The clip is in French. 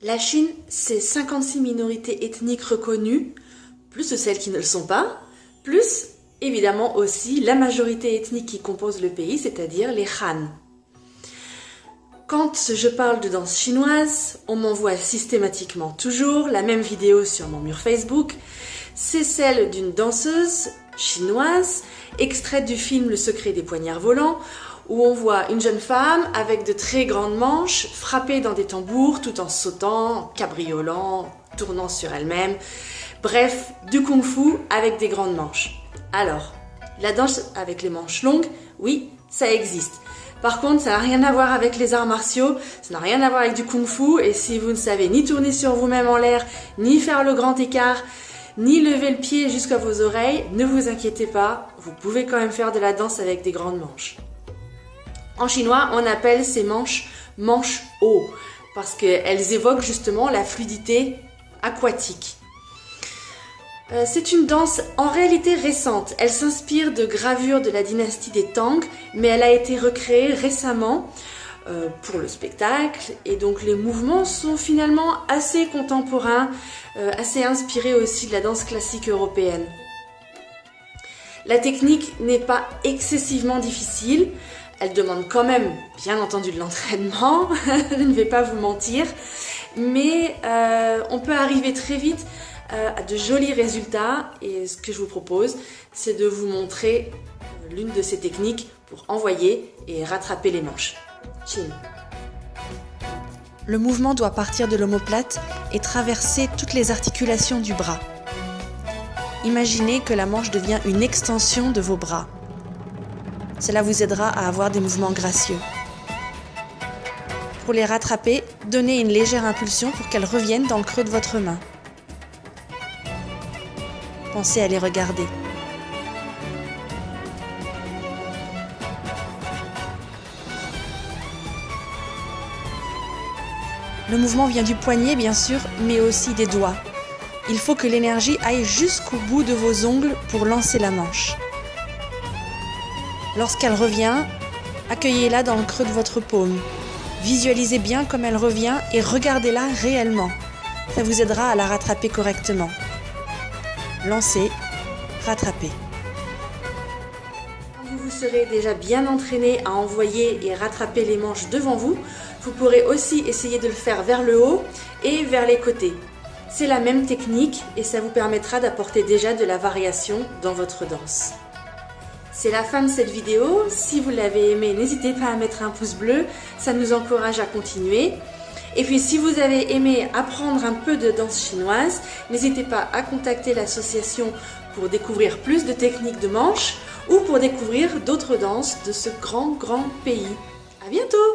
La Chine, c'est 56 minorités ethniques reconnues, plus de celles qui ne le sont pas, plus évidemment aussi la majorité ethnique qui compose le pays, c'est-à-dire les Han. Quand je parle de danse chinoise, on m'envoie systématiquement toujours la même vidéo sur mon mur Facebook. C'est celle d'une danseuse chinoise, extraite du film Le secret des poignards volants, où on voit une jeune femme avec de très grandes manches, frapper dans des tambours tout en sautant, cabriolant, tournant sur elle-même. Bref, du kung-fu avec des grandes manches. Alors, la danse avec les manches longues, oui, ça existe. Par contre, ça n'a rien à voir avec les arts martiaux, ça n'a rien à voir avec du kung-fu, et si vous ne savez ni tourner sur vous-même en l'air, ni faire le grand écart, ni lever le pied jusqu'à vos oreilles, ne vous inquiétez pas, vous pouvez quand même faire de la danse avec des grandes manches. En chinois, on appelle ces manches manches haut, parce qu'elles évoquent justement la fluidité aquatique. C'est une danse en réalité récente. Elle s'inspire de gravures de la dynastie des Tang, mais elle a été recréée récemment pour le spectacle. Et donc les mouvements sont finalement assez contemporains, assez inspirés aussi de la danse classique européenne. La technique n'est pas excessivement difficile. Elle demande quand même, bien entendu, de l'entraînement, je ne vais pas vous mentir, mais on peut arriver très vite à de jolis résultats, et ce que je vous propose, c'est de vous montrer l'une de ces techniques pour envoyer et rattraper les manches. Chin. Le mouvement doit partir de l'omoplate et traverser toutes les articulations du bras. Imaginez que la manche devient une extension de vos bras. Cela vous aidera à avoir des mouvements gracieux. Pour les rattraper, donnez une légère impulsion pour qu'elles reviennent dans le creux de votre main. Pensez à les regarder. Le mouvement vient du poignet, bien sûr, mais aussi des doigts. Il faut que l'énergie aille jusqu'au bout de vos ongles pour lancer la manche. Lorsqu'elle revient, accueillez-la dans le creux de votre paume. Visualisez bien comme elle revient et regardez-la réellement. Ça vous aidera à la rattraper correctement. Lancez, rattrapez. Quand vous serez déjà bien entraîné à envoyer et rattraper les manches devant vous, vous pourrez aussi essayer de le faire vers le haut et vers les côtés. C'est la même technique et ça vous permettra d'apporter déjà de la variation dans votre danse. C'est la fin de cette vidéo. Si vous l'avez aimée, n'hésitez pas à mettre un pouce bleu, ça nous encourage à continuer. Et puis si vous avez aimé apprendre un peu de danse chinoise, n'hésitez pas à contacter l'association pour découvrir plus de techniques de manche ou pour découvrir d'autres danses de ce grand pays. À bientôt!